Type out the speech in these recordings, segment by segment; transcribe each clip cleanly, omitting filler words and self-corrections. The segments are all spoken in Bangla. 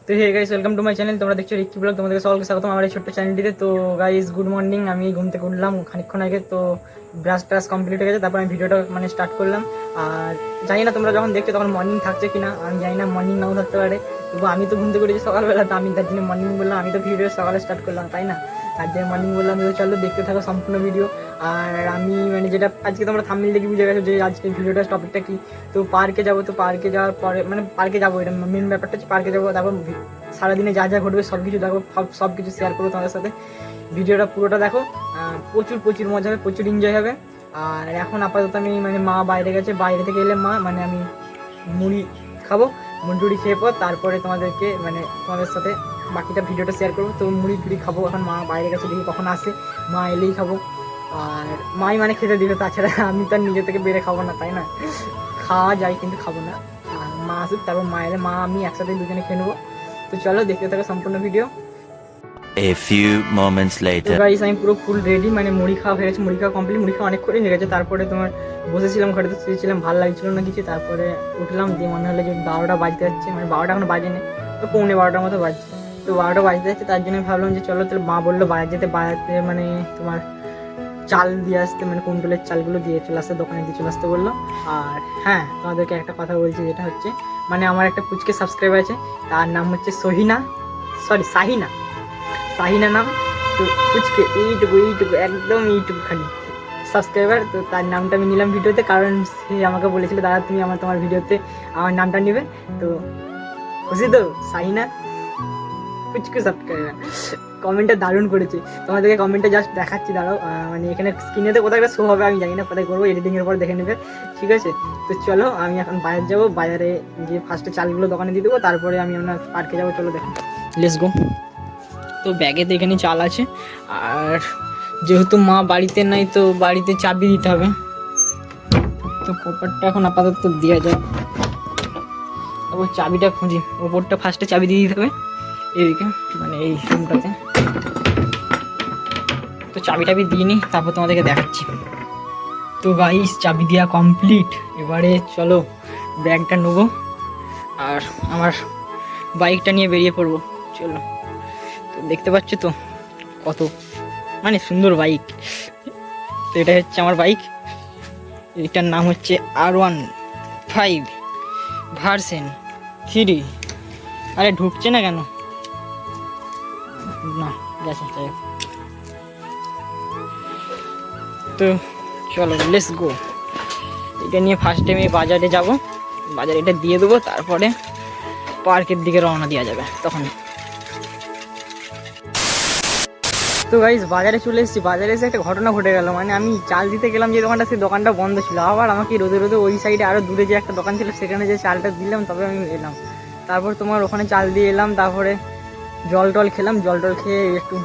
তো hey guys, welcome to my channel. তোমরা দেখছো রিকি ব্লগ। তোমাদেরকে সকলকে স্বাগতম আমার এই ছোট্ট চ্যানেলটিতে। তো গাইস, গুড মর্নিং। আমি ঘুম থেকে উঠলাম খানিকক্ষণ আগে। তো ব্রাশ ট্রাশ কমপ্লিট হয়ে গেছে, তারপর আমি ভিডিওটা স্টার্ট করলাম। আর জানি না তোমরা যখন দেখছো তখন মর্নিং থাকছে কিনা, আমি জানি না, মর্নিং নাও থাকতে পারে। তবু আমি তো ঘুম থেকে উঠেছি সকালবেলা, তো আমি তার জন্য মর্নিং বললাম। আমি তো ভিডিও সকালে স্টার্ট করলাম, তাই না? তার জন্য মর্নিং বললাম। তো চলো দেখতে থাকো সম্পূর্ণ ভিডিও। আর আমি যেটা আজকে তোমরা থাম্বনেল দেখে বুঝে গেছো যে আজকে ভিডিওটার টপিকটা কি। তো পার্কে যাবো, তো পার্কে যাওয়ার পরে পার্কে যাবো, এটা মেন ব্যাপারটা হচ্ছে পার্কে যাবো। তারপর সারাদিনে যা যা ঘটবে সব কিছু দেখো, সব কিছু শেয়ার করবো তোমাদের সাথে। ভিডিওটা পুরোটা দেখো, প্রচুর প্রচুর মজা হবে, প্রচুর এনজয় হবে। আর এখন আপাতত আমি মা বাইরে গেছে, বাইরে থেকে এলে আমি মুড়ি খাবো। মুড়ি খেয়ে পর তারপরে তোমাদের সাথে বাকিটা ভিডিওটা শেয়ার করবো। তো মুড়ি খাবো, এখন মা বাইরে গেছে, দেখি কখন আসে। মা এলেই খাবো। আর মাই খেতে দিবে, তাছাড়া আমি তো নিজে থেকে বেড়ে খাবো না, তাই না? খাওয়া যায় কিন্তু খাবো না। আর মা আসুক, তারপর মা এলে আমি একসাথে দুজনে খেয়ে নেবো। তো চলো দেখতে থাকো সম্পূর্ণ ভিডিও। A few moments তো later. গাইস, আমি পুরো ফুল রেডি, মুড়ি খাওয়া হয়ে গেছে, মুড়ি খাওয়া কমপ্লিট। মুড়ি খাওয়া অনেকক্ষণই হয়ে গেছে। তারপরে বসেছিলাম ঘরে, তো শুয়েছিলাম, ভালো লাগছিল না কিছু। তারপরে উঠলাম, দিয়ে মনে হলো যে 12টা বাজতে যাচ্ছে, 12টা এখনো বাজেনি, তো 12:15 মতো বাজছে। তো 12টা বাজতে যাচ্ছে, তার জন্য ভাবলাম যে চলো তাহলে। মা বললো বাজাতে তোমার চাল দিয়ে আসতে, কুইন্টালের চালগুলো দিয়ে চলে আসতে, দোকানে দিয়ে চলে আসতে বললো। আর হ্যাঁ, তোমাদেরকে একটা কথা বলছি, যেটা হচ্ছে আমার একটা পুচকে সাবস্ক্রাইবার আছে, তার নাম হচ্ছে সাহিনা নাম। তো পুচকে এইটুকু একদম এইটুকুখানি সাবস্ক্রাইবার। তো তার নামটা আমি নিলাম ভিডিওতে, কারণ সে আমাকে বলেছিল দাদা তুমি তোমার ভিডিওতে আমার নামটা নিবে। তো খুশি তো সাহিনা, পুচকু সাবস্ক্রাইবার। কমেন্টটা দারুণ করেছে, তোমাদেরকে কমেন্টটা জাস্ট দেখাচ্ছি, দাঁড়াও। এখানে স্ক্রিনেতে কোথাও একটা শো হবে, আমি জানি না কোথায় করবো, এডিটিংয়ের পর দেখে নেবে, ঠিক আছে? তো চলো, আমি এখন বাজার যাবো, বাজারে গিয়ে ফার্স্টে চালগুলো দোকানে দিয়ে দেবো, তারপরে আমি আপনার পার্কে যাবো। চলো দেখো, লেটস গো। তো ব্যাগেতে এখানে চাল আছে। আর যেহেতু মা বাড়িতে নাই, তো বাড়িতে চাবি দিতে হবে। তো কপারটা এখন আপাতত দেওয়া যায়, তারপর চাবিটা খুঁজি। ওপরটা ফার্স্টে চাবি দিয়ে দিতে হবে, এদিকে এই রুমটাতে। তো চাবিটা দিয়ে নিই, তারপর তোমাদেরকে দেখাচ্ছি। তো গাইস, চাবি দেওয়া কমপ্লিট। এবারে চলো ব্যাগটা নেবো আর আমার বাইকটা নিয়ে বেরিয়ে পড়বো। চলো, তো দেখতে পাচ্ছ তো কত সুন্দর বাইক। তো এটা হচ্ছে আমার বাইক, এটার নাম হচ্ছে R15 ভার্সন 3। আরে ঢুকছে না কেন? না, গেছে। তো চলো লেটস গো। এটা নিয়ে ফার্স্ট টাইম বাজারে যাব, বাজারে এটা দিয়ে দেবো, তারপরে পার্কের দিকে রওনা দেওয়া যাবে তখন। তো গাইস, বাজারে চলে এসেছি। বাজারে এসে একটা ঘটনা ঘটে গেল, আমি চাল দিতে গেলাম যে দোকানটা, সেই দোকানটা বন্ধ ছিল। আবার আমাকে রোদে রোদে ওই সাইডে আরও দূরে যে একটা দোকান ছিল, সেখানে যে চালটা দিলাম, তবে আমি এলাম। তারপর ওখানে চাল দিয়ে এলাম, তারপরে জল টল খেলাম। জল টল খেয়ে একটু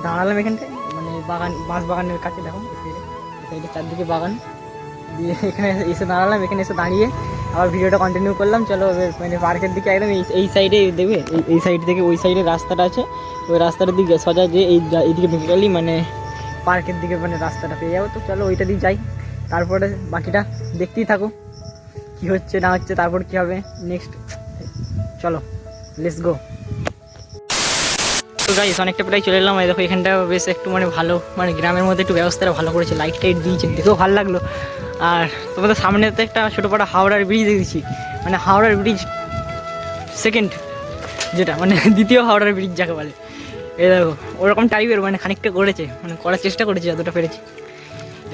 দাঁড়ালাম এখানটায়, বাগান, বাঁশ বাগানের কাছে। দেখো সাইডে চারদিকে বাগান দিয়ে, এখানে এসে দাঁড়ালাম। এখানে এসে দাঁড়িয়ে আবার ভিডিওটা কন্টিনিউ করলাম। চলো পার্কের দিকে একদম এই সাইডে দেখবে, এই সাইড থেকে ওই সাইডে রাস্তাটা আছে, ওই রাস্তাটার দিকে সোজা যে এইদিকে ঢুকে গেলি পার্কের দিকে রাস্তাটা পেয়ে যাবো। তো চলো ওইটা দিয়ে যাই, তারপরে বাকিটা দেখতেই থাকো কি হচ্ছে না হচ্ছে, তারপর কি হবে নেক্সট। চলো লেটস গো। তো গাইস, অনেকটা প্রায় চলে এলাম। দেখো এখানটা বেশ একটু ভালো, গ্রামের মধ্যে একটু ব্যবস্থাটা ভালো করেছে, লাইট টাইট দিয়েছে, দেখেও ভালো লাগলো। আর তোমাদের সামনেতে একটা ছোটোপাটা হাওড়ার ব্রিজ দেখেছি, হাওড়ার ব্রিজ সেকেন্ড, যেটা দ্বিতীয় হাওড়ার ব্রিজ যাকে বলে। এই দেখো ওরকম টাইপের খানিকটা করেছে, করার চেষ্টা করেছে যতটা পেরেছে।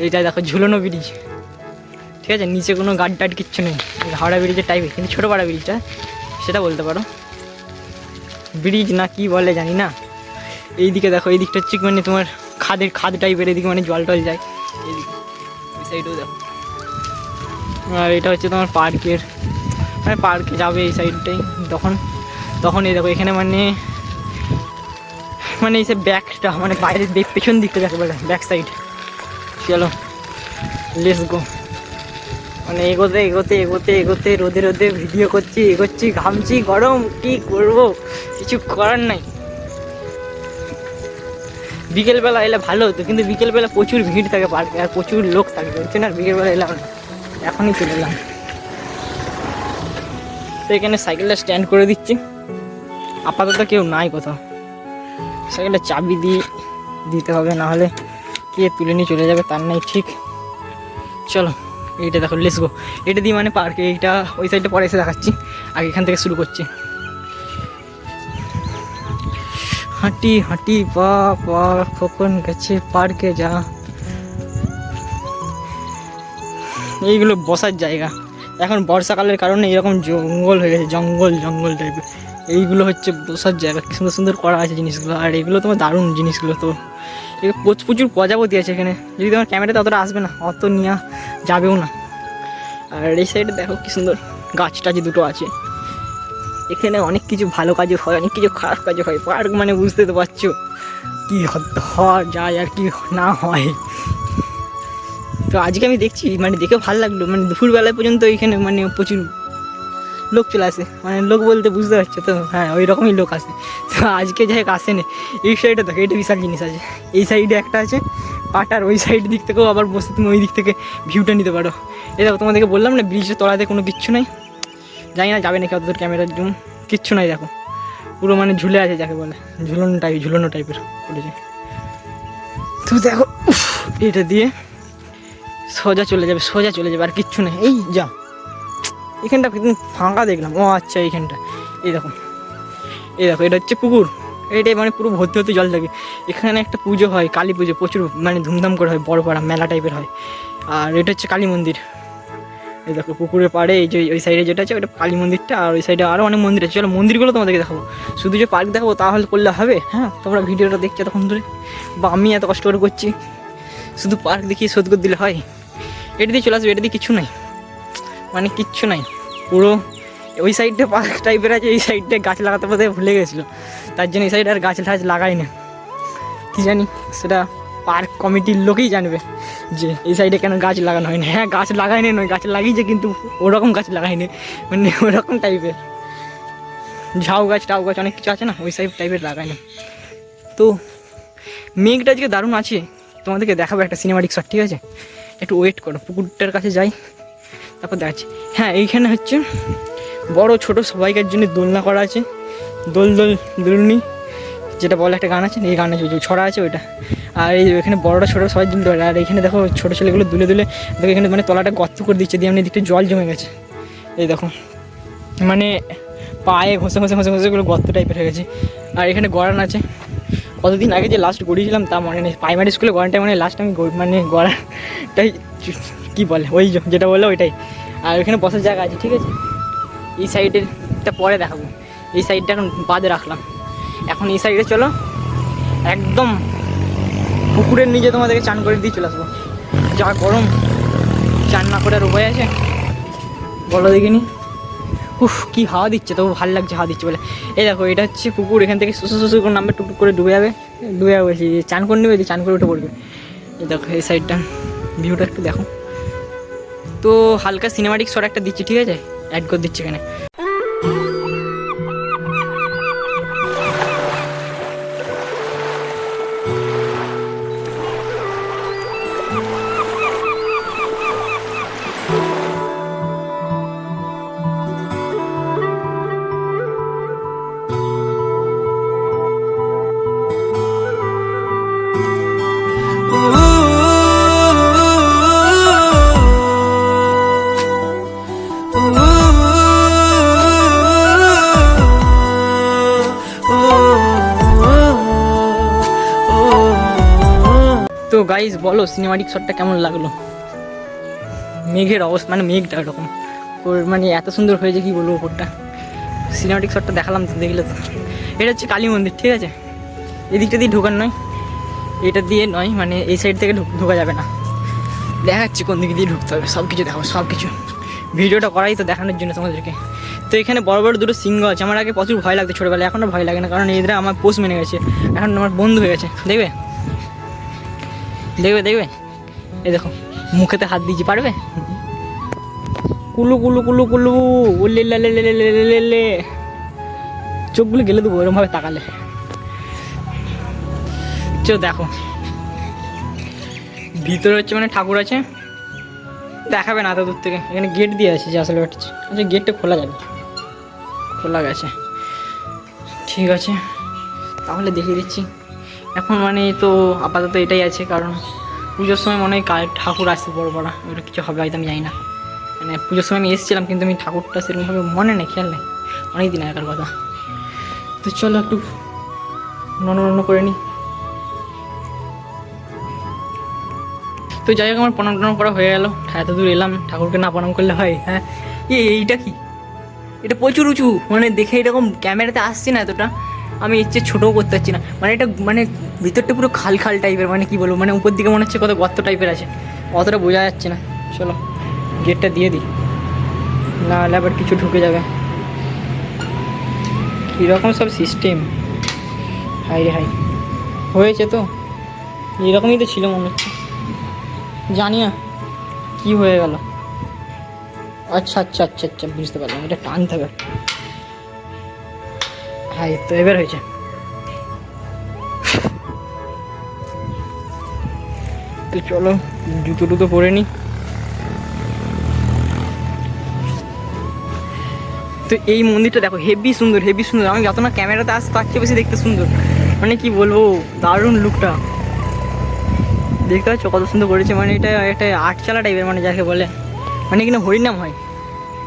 এইটা দেখো ঝুলনো ব্রিজ, ঠিক আছে? নিচে কোনো গার্ড টার্ড কিচ্ছু নেই, হাওড়া ব্রিজের টাইপের, কিন্তু ছোটোপাড়া ব্রিজটা সেটা বলতে পারো। ব্রিজ না কি বলে জানি না। এইদিকে দেখো, এই দিকটা হচ্ছে তোমার খাদ টাইপের, এদিকে জল টল যায়, এইদিকে ওই সাইডেও দেখো। আর এটা হচ্ছে তোমার পার্কের, পার্কে যাবে এই সাইডটাই। তখন এই দেখো এখানে এই সে ব্যাকটা বাইরের পেছন দিকটা যাকে বলে ব্যাক সাইড। চলো লেটস গো। এগোতে এগোতে এগোতে এগোতে রোদে রোদে ভিডিও করছি, এগোচ্ছি, ঘামছি, গরম, কি করব, কিছু করার নাই। বিকেলবেলা এলে ভালো হতো, কিন্তু বিকেলবেলা প্রচুর ভিড় থাকে পার্কে, আর প্রচুর লোক থাকে, হচ্ছে না? বিকেলবেলা এলাম না, এখনই চলে এলাম। তো এখানে সাইকেলটা স্ট্যান্ড করে দিচ্ছি, আপাতত কেউ নাই কোথাও। সাইকেলটা চাবি দিতে হবে, না হলে কে তুলে নিয়ে চলে যাবে তার নাই ঠিক। চলো এইটা দেখো, লেটস গো। এটা দিয়ে মানে পার্কে, এইটা ওই সাইডটা পরে এসে দেখাচ্ছি, আগে এখান থেকে শুরু করছি। হাঁটি হাঁটি পা পা কখন গেছে পার্কে যা। এইগুলো বসার জায়গা, এখন বর্ষাকালের কারণে এরকম জঙ্গল হয়ে গেছে, জঙ্গল টাইপের। এইগুলো হচ্ছে বসার জায়গা, কি সুন্দর সুন্দর করা আছে জিনিসগুলো। আর এগুলো তোমার দারুণ জিনিসগুলো। তো প্রচুর প্রজাপতি আছে এখানে, যদি তোমার ক্যামেরাতে অতটা আসবে না, অত নিয়ে যাবেও না। আর এই সাইডে দেখো কি সুন্দর গাছ টাছ দুটো আছে। এখানে অনেক কিছু ভালো কাজও হয়, অনেক কিছু খারাপ কাজও হয়। পার্ক মানে বুঝতে তো পারছো কি হওয়া যায় আর কি না হয়। তো আজকে আমি দেখছি, মানে দেখে ভালো লাগলো, মানে দুপুরবেলায় পর্যন্ত এখানে মানে প্রচুর লোক চলে আসে। মানে লোক বলতে বুঝতে পারছো তো, হ্যাঁ ওই রকমই লোক আসে। তো আজকে যাই হোক আসেনি। এই সাইডে দেখো, এটা বিশাল জিনিস আছে। এই সাইডে একটা আছে পাটার, ওই সাইড দিক থেকেও আবার বসে তুমি ওই দিক থেকে ভিউটা নিতে পারো। এই দেখো, তোমাদেরকে বললাম না ব্রিজের তলাতে কোনো কিচ্ছু নাই। জানি না যাবে নাকি অতদূর ক্যামেরার জুম, কিচ্ছু নাই দেখো, পুরো মানে ঝুলে আছে, যাকে বলে ঝুলনো টাইপের করেছে। তো দেখো এটা দিয়ে সোজা চলে যাবে আর কিচ্ছু নেই। এই যা এখানটা ফাঁকা দেখলাম, ও আচ্ছা এইখানটা। এই দেখো এটা হচ্ছে পুকুর। এইটাই মানে পুরো ভর্তি জল থাকে। এখানে একটা পুজো হয়, কালী পুজো, প্রচুর মানে ধুমধাম করে হয়, বড় পাড়া মেলা টাইপের হয়। আর এটা হচ্ছে কালী মন্দির। এই দেখো পুকুরের পাড়ে এই যে ওই সাইডে যেটা আছে ওটা কালী মন্দিরটা, আর ওই সাইডে আরও অনেক মন্দির আছে। চলো মন্দিরগুলো তোমাদেরকে দেখাবো, শুধু যে পার্ক দেখাবো তাহলে করলে হবে? হ্যাঁ, তোমরা ভিডিওটা দেখছো তখন ধরে, বা আমি এত কষ্ট করে করছি, শুধু পার্ক দেখিয়ে শোধ করে দিলে হয়? এটা দিয়ে চলে আসবে, এটা দিয়ে কিচ্ছু নাই, মানে কিচ্ছু নাই। পুরো ওই সাইডটা পার্ক টাইপের আছে, এই সাইডটা গাছ লাগাতে বোধহয় ভুলে গেছিলো, তার জন্য এই সাইডে আর গাছ লাগাই না। কী জানি, সেটা পার্ক কমিটির লোকেই জানবে যে এই সাইডে কেন গাছ লাগানো হয়নি। হ্যাঁ, গাছ লাগাইনি নয়, গাছ লাগিয়েছে, কিন্তু ওরকম গাছ লাগাইনি, মানে ওরকম টাইপের ঝাউ গাছ টাউ গাছ অনেক কিছু আছে না, ওই সাইড টাইপের লাগাইনি। তো মেঘটা আজকে দারুণ আছে, তোমাদেরকে দেখাবো একটা সিনেমাটিক শট, ঠিক আছে? একটু ওয়েট করো, পুকুরটার কাছে যাই, তারপর দেখাচ্ছি। হ্যাঁ, এইখানে হচ্ছে বড় ছোট সবাইকার জন্য দোলনা করা আছে, দোলনি যেটা বলে একটা গান আছে, এই গান আছে, ছড়া আছে ওইটা। আর এই এখানে বড়রা ছোটো সবাই দুলে, আর এখানে দেখো ছোটো ছেলেগুলো দুলে দেখো এখানে মানে তলাটা গর্ত করে দিচ্ছে, দিয়ে এমনি দিকটা জল জমে গেছে। এই দেখো মানে পায়ে ঘষে এগুলো গর্ত টাইপের হয়ে গেছে। আর এখানে গড়ান আছে, কতদিন আগে যে লাস্ট গড়িয়েছিলাম তা মনে নেই, প্রাইমারি স্কুলে গড়ানটাই মানে লাস্ট আমি মানে গড়াটাই কী বলে ওই যেটা বললো ওইটাই। আর এখানে বসার জায়গা আছে, ঠিক আছে? এই সাইডেরটা পরে দেখাবো, এই সাইডটা এখন বাদে রাখলাম। এখন এই সাইডে চলো, একদম পুকুরের নিচে তোমাদেরকে চান করে দিয়ে চলে আসবো। যা গরম, চান না করে আর উপায় আছে বলো দেখিনি? কী হাওয়া দিচ্ছে, তবু ভালো লাগছে হাওয়া দিচ্ছে বলে। এই দেখো এটা হচ্ছে পুকুর, এখান থেকে সুসু করে নামবে, টুকটুক করে ডুবে যাবে বলছি, চান করে নেবে, চান করে উঠে পড়বে। এই দেখো এই সাইডটা ভিউটা একটু দেখো। তো হালকা সিনেমাটিক শট একটা দিচ্ছি, ঠিক আছে? অ্যাড করে দিচ্ছি এখানে। তো গাইজ বলো সিনেমাটিক শটটা কেমন লাগলো? মেঘের অবস্থা মানে মেঘটা এরকম ওর মানে এত সুন্দর হয়েছে, কি বলবো ওপরটা। সিনেমাটিক শটটা দেখালাম তো, দেখলে তো। এটা হচ্ছে কালী মন্দির, ঠিক আছে? এদিকটা দিয়ে ঢোকার নয়, এটা দিয়ে নয়, মানে এই সাইড থেকে ঢোকা যাবে না। দেখাচ্ছি কোন দিকে দিয়ে ঢুকতে হবে, সব কিছু দেখাবো, সব কিছু। ভিডিওটা করাই তো দেখানোর জন্য তোমাদেরকে। তো এখানে বড় বড় দুটো সিংহ আছে, আমার আগে প্রচুর ভয় লাগতো ছোটোবেলায়, এখন আর ভয় লাগে না, কারণ এদের আমার পোষ মেনে গেছে, এখন আমার বন্ধু হয়ে গেছে। দেখবে এই দেখো মুখেতে হাত দিয়েছি, পারবে? কুলু কুলু কুলু কুলু উল্লে লে, চোখগুলো গেলে দেবো ওরমভাবে তাকালে। চো দেখো ভিতরে হচ্ছে মানে ঠাকুর আছে, দেখাবে না এত দূর থেকে। এখানে গেট দিয়ে আছে যে আসলে আচ্ছা গেটটা খোলা যাবে, খোলা গেছে, ঠিক আছে, তাহলে দেখিয়ে দিচ্ছি। এখন মানে তো আপাতত এটাই আছে, কারণ পুজোর সময় মনে হয় ঠাকুর আসছে বড় বড়, ওটা কিছু হবে হয়তো, আমি জানি না। মানে পুজোর সময় আমি এসেছিলাম, কিন্তু আমি ঠাকুরটা সেরকমভাবে মনে নেই, খেয়াল নেই, অনেক দিন আগের কথা। তো চলো একটু নন করে নিই। তো যাই হোক, আমার প্রণাম টনাম করা হয়ে গেল, এত দূর এলাম, ঠাকুরকে না প্রণাম করলে হয়? হ্যাঁ, এইটা কি, এটা প্রচুর উঁচু, মানে দেখে এরকম ক্যামেরাতে আসছে না এতটা, আমি ইচ্ছে ছোটও করতে পারছি না, মানে এটা মানে ভিতরটা পুরো খাল খাল টাইপের, মানে কি বলবো, মানে উপর দিকে মনে হচ্ছে কত গর্ত টাইপের আছে, অতটা বোঝা যাচ্ছে না। চলো গেটটা দিয়ে দিই, না হলে আবার কিছু ঢুকে যাবে। কীরকম সব সিস্টেম, হাই রে হাই, হয়েছে তো, এরকমই তো ছিল মনে হচ্ছে, জানি না কী হয়ে গেল। আচ্ছা আচ্ছা আচ্ছা আচ্ছা, বুঝতে পারলাম, এটা টানতে হবে। হ্যাঁ, তো এবার হয়েছে। তো চলো জুতো টুতো পরে নিই। তো এই মন্দিরটা দেখো, হেভি সুন্দর, হেভি সুন্দর, আমি যত না ক্যামেরাতে আসতে তার চেয়ে বেশি দেখতে সুন্দর, মানে কি বলবো, দারুণ লুকটা দেখতে পাচ্ছ কত সুন্দর করেছে। মানে এটা একটা আটচালা টাইপের, মানে যাকে বলে, মানে কিনা হরিনাম হয়।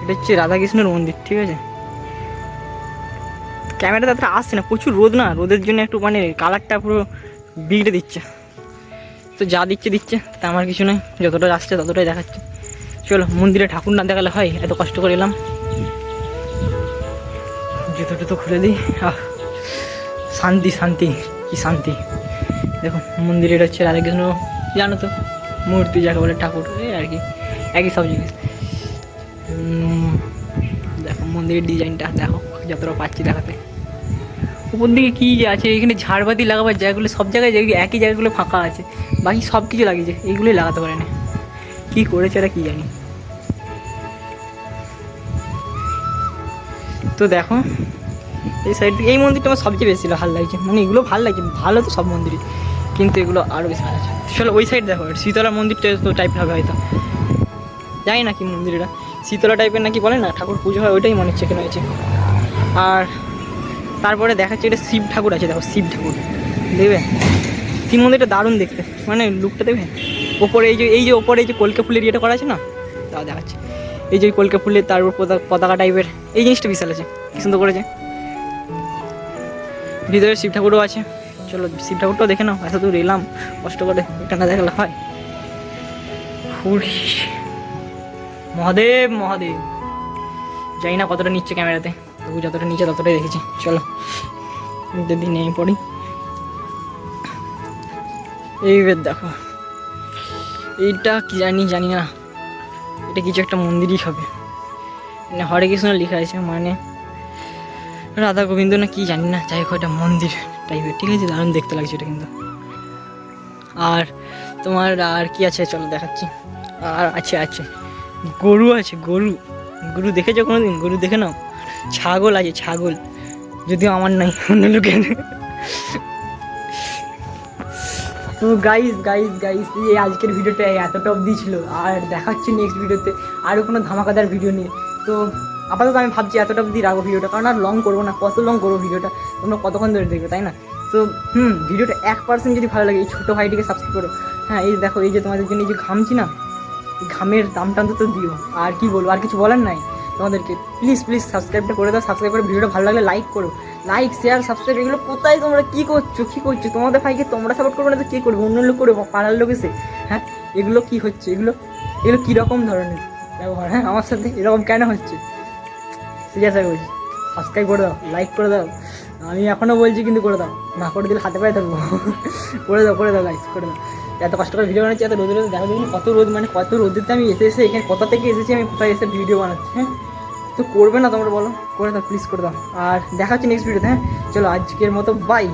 এটা হচ্ছে রাধাকৃষ্ণের মন্দির, ঠিক আছে। ক্যামেরাতে এতটা আসছে না, প্রচুর রোদ না, রোদের জন্য একটু মানে কালারটা পুরো বিগড়ে দিচ্ছে। তো যা দিচ্ছে দিচ্ছে, তা আমার কিছু নয়, যতটা আসছে ততটাই দেখাচ্ছে। চলো মন্দিরে ঠাকুর না দেখালে হয়, এত কষ্ট করে এলাম। জুতো টুতো খুলে দিই, শান্তি শান্তি, কি শান্তি। দেখো মন্দিরে এটা হচ্ছে রাধাকৃষ্ণ, জানো তো, মূর্তি যাকে বলে, ঠাকুর, এই আর কি, একই সব জিনিস। দেখো মন্দিরের ডিজাইনটা দেখো, যতটা পাচ্ছি দেখাতে। উপর দিকে কী যে আছে, এখানে ঝাড়বাতি লাগাবার জায়গাগুলো, সব জায়গায় একই জায়গাগুলো ফাঁকা আছে, বাকি সব কিছু লাগিয়েছে, এইগুলোই লাগাতে পারে না, কী করেছে এরা কী জানি। তো দেখো এই সাইড থেকে এই মন্দিরটা আমার সবচেয়ে বেশি ভালো লাগছে, মানে এগুলো ভালো লাগছে, ভালো তো সব মন্দিরই, কিন্তু এগুলো আরও বেশি ভালো আছে। চলো ওই সাইড দেখো, শীতলা মন্দিরটা তো টাইপের হবে হয়তো, জানি না কি মন্দির এটা, শীতলা টাইপের নাকি বলে না, ঠাকুর পুজো হয়, ওইটাই মনে হচ্ছে কেন হয়েছে। আর তারপরে দেখাচ্ছে এটা শিব ঠাকুর আছে, দেখো শিব ঠাকুর দেখবে, শিব মন্দিরটা দারুণ দেখতে, মানে লুকটা দেখবে। ওপরে এই যে ওপরে এই যে কলকে ফুলের ইয়েটা করা আছে না, তাও দেখাচ্ছে, এই যে কলকে ফুলের তার উপর পতাকা টাইপের, এই জিনিসটা বিশাল আছে, কি সুন্দর করেছে। ভিতরে শিব ঠাকুরও আছে, চলো শিব ঠাকুরটাও দেখে নাও, এত দূর এলাম কষ্ট করে, এটা না দেখালে হয়। মহাদেব মহাদেব, জানি না কতটা নিচ্ছে ক্যামেরাতে, তবু যতটা নিচে ততটাই দেখেছি। চলো যদি নেমে পড়ি। এইবার দেখো এইটা কি জানি না, এটা কিছু একটা মন্দিরই হবে, মানে হরে কৃষ্ণ লেখা আছে, মানে রাধা গোবিন্দ না কি জানি না, যাই হোক এটা মন্দির টাইপের, ঠিক আছে, দারুণ দেখতে লাগছে এটা কিন্তু। আর তোমার আর কি আছে চলো দেখাচ্ছি। আর আছে গরু আছে, গরু দেখেছো কোনোদিন? গরু দেখে নাও। ছাগল আছে, ছাগল, যদিও আমার নাই, অন্য লোকের। তো গাইস এই আজকের ভিডিওটা এতটা অবধি ছিল, আর দেখা হচ্ছে নেক্সট ভিডিওতে আরও কোনো ধামাকাদার ভিডিও নিয়ে। তো আপাতত আমি ভাবছি এতটা অবধি রাখবো ভিডিওটা, কারণ আর লং করবো না, কত লং করবো ভিডিওটা, তোমরা কতক্ষণ ধরে দেখবে, তাই না? তো ভিডিওটা 1% যদি ভালো লাগে, এই ছোটো ভাইটিকে সাবস্ক্রাইব করো। হ্যাঁ, এই দেখো, এই যে তোমাদের জন্য এই যে ঘামছি না, এই ঘামের দামটা তো দিও। আর কি বলবো, আর কিছু বলার নাই তোমাদেরকে, প্লিজ সাবস্ক্রাইবটা করে দাও, সাবস্ক্রাইব করে ভিডিওটা ভালো লাগলে লাইক করো, লাইক শেয়ার সাবস্ক্রাইব, এগুলো কোথায় তোমরা কী করছো তোমাদের ভাইকে তোমরা সাপোর্ট করবে না তো কে করবে? অন্য লোক করবে, পাড়ার লোক এসে। হ্যাঁ, এগুলো কি হচ্ছে, এগুলো কীরকম ধরনের ব্যবহার? হ্যাঁ, আমার সাথে এরকম কেন হচ্ছে? সিরিয়াসলি বলছি, সাবস্ক্রাইব করে দাও, লাইক করে দাও, আমি এখনও বলছি কিন্তু করে দাও, না করে দিলে হাতে পায়ে থাকবো। করে দাও গাইস, করে দাও। এত কষ্ট করে ভিডিও বানাচ্ছি, এত রোদে দেখা দেখুন কত রোদ, মানে কত রোদেতে আমি এসে এখানে কোথা থেকে এসেছি, আমি কোথায় এসে ভিডিও বানাচ্ছি। হ্যাঁ, তো করবে না তোমরা বলো, করে দাও প্লিজ, করে দাও। আর দেখা হচ্ছে নেক্সট ভিডিওতে। হ্যাঁ চলো, আজকের মতো বাই।